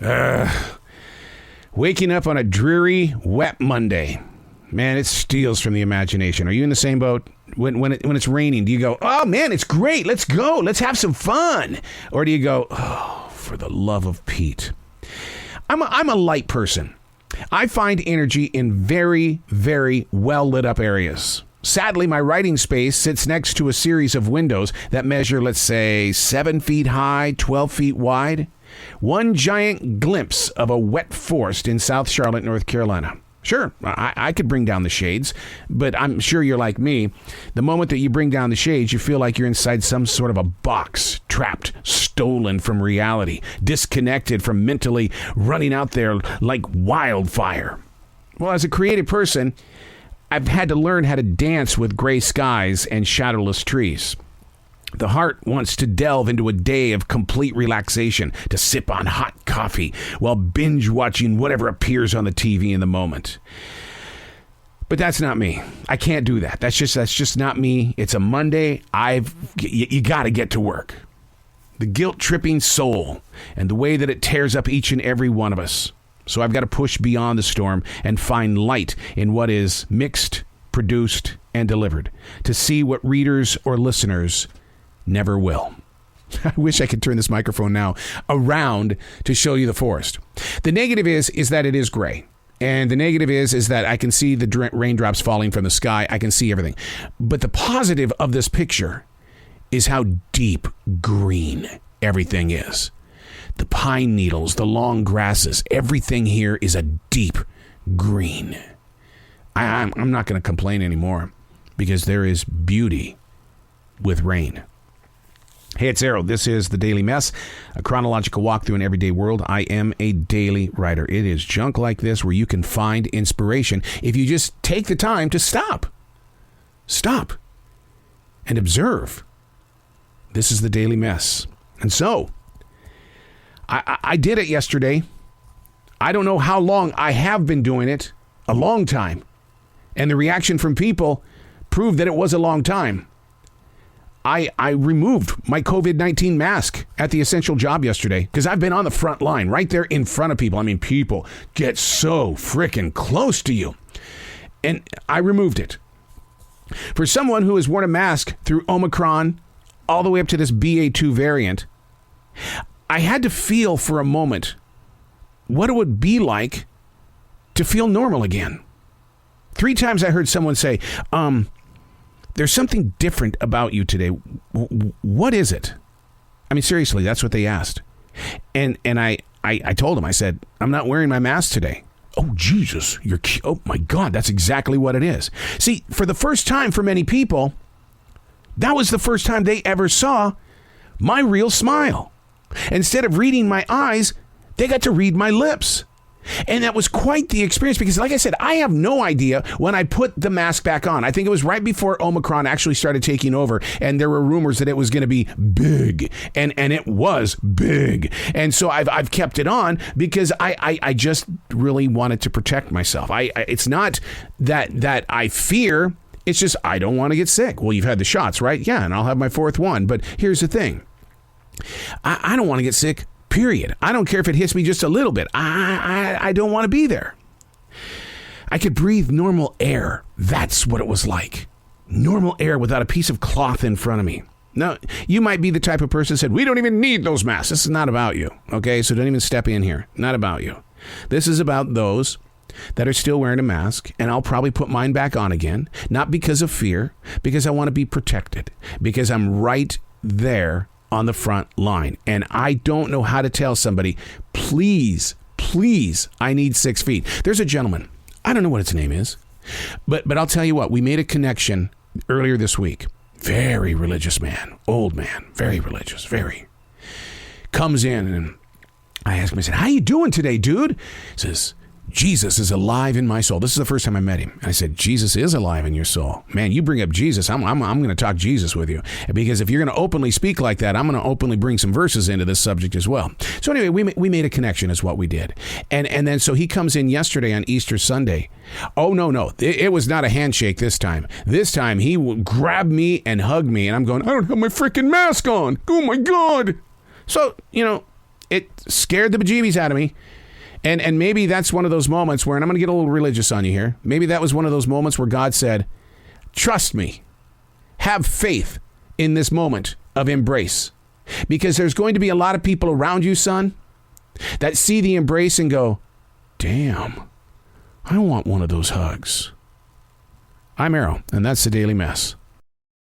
Waking up on a dreary, wet Monday. Man, it steals from the imagination. Are you in the same boat? When it's raining, do you go, oh man, it's great, let's go, let's have some fun? Or do you go, oh, for the love of Pete? I'm a light person. I find energy in very, very well lit up areas. Sadly, my writing space sits next to a series of windows that measure, let's say, 7 feet high, 12 feet wide. One giant glimpse of a wet forest in South Charlotte, North Carolina. Sure, I could bring down the shades, but I'm sure you're like me. The moment that you bring down the shades, you feel like you're inside some sort of a box, trapped, stolen from reality, disconnected from mentally running out there like wildfire. Well, as a creative person, I've had to learn how to dance with gray skies and shadowless trees. The heart wants to delve into a day of complete relaxation, to sip on hot coffee while binge watching whatever appears on the TV in the moment. But that's not me. I can't do that. That's just not me. It's a Monday. You got to get to work. The guilt-tripping soul and the way that it tears up each and every one of us. So I've got to push beyond the storm and find light in what is mixed, produced, and delivered, to see what readers or listeners never will. I wish I could turn this microphone now around to show you the forest. The negative is that it is gray. And the negative is that I can see the raindrops falling from the sky. I can see everything. But the positive of this picture is how deep green everything is. The pine needles, the long grasses, everything here is a deep green. I'm not going to complain anymore because there is beauty with rain. Hey, it's Arrow. This is The Daily Mess, a chronological walk through an everyday world. I am a daily writer. It is junk like this where you can find inspiration if you just take the time to stop. Stop and observe. This is The Daily Mess. And so, I did it yesterday. I don't know how long I have been doing it. A long time. And the reaction from people proved that it was a long time. I removed my COVID-19 mask at the essential job yesterday because I've been on the front line right there in front of people. I mean, people get so freaking close to you. And I removed it. For someone who has worn a mask through Omicron all the way up to this BA2 variant, I had to feel for a moment what it would be like to feel normal again. 3 times I heard someone say, there's something different about you today. What is it? I mean, seriously, that's what they asked. And I told them, I said, I'm not wearing my mask today. Oh, Jesus, oh my God, that's exactly what it is. See, for the first time for many people, that was the first time they ever saw my real smile. Instead of reading my eyes, they got to read my lips. And that was quite the experience because, like I said, I have no idea when I put the mask back on. I think it was right before Omicron actually started taking over, and there were rumors that it was going to be big, and it was big. And so I've kept it on because I just really wanted to protect myself. It's not that I fear. It's just I don't want to get sick. Well, you've had the shots, right? Yeah, and I'll have my 4th one. But here's the thing. I don't want to get sick. Period. I don't care if it hits me just a little bit. I don't want to be there. I could breathe normal air. That's what it was like. Normal air without a piece of cloth in front of me. Now, you might be the type of person that said, we don't even need those masks. This is not about you. Okay, so don't even step in here. Not about you. This is about those that are still wearing a mask, and I'll probably put mine back on again. Not because of fear, because I want to be protected. Because I'm right there on the front line. And I don't know how to tell somebody, please, I need 6 feet. There's a gentleman. I don't know what his name is, but I'll tell you what, we made a connection earlier this week. Very religious man, old man, very religious, very. Comes in and I asked him, I said, how you doing today, dude? He says, Jesus is alive in my soul. This is the first time I met him. I said, Jesus is alive in your soul. Man, you bring up Jesus. I'm going to talk Jesus with you. Because if you're going to openly speak like that, I'm going to openly bring some verses into this subject as well. So anyway, we made a connection is what we did. And then so he comes in yesterday on Easter Sunday. Oh, no. It was not a handshake this time. This time he grabbed me and hugged me. And I'm going, I don't have my freaking mask on. Oh, my God. So, it scared the bejeebies out of me. And maybe that's one of those moments where, and I'm going to get a little religious on you here. Maybe that was one of those moments where God said, trust me, have faith in this moment of embrace. Because there's going to be a lot of people around you, son, that see the embrace and go, damn, I want one of those hugs. I'm Arrow, and that's the Daily Mess.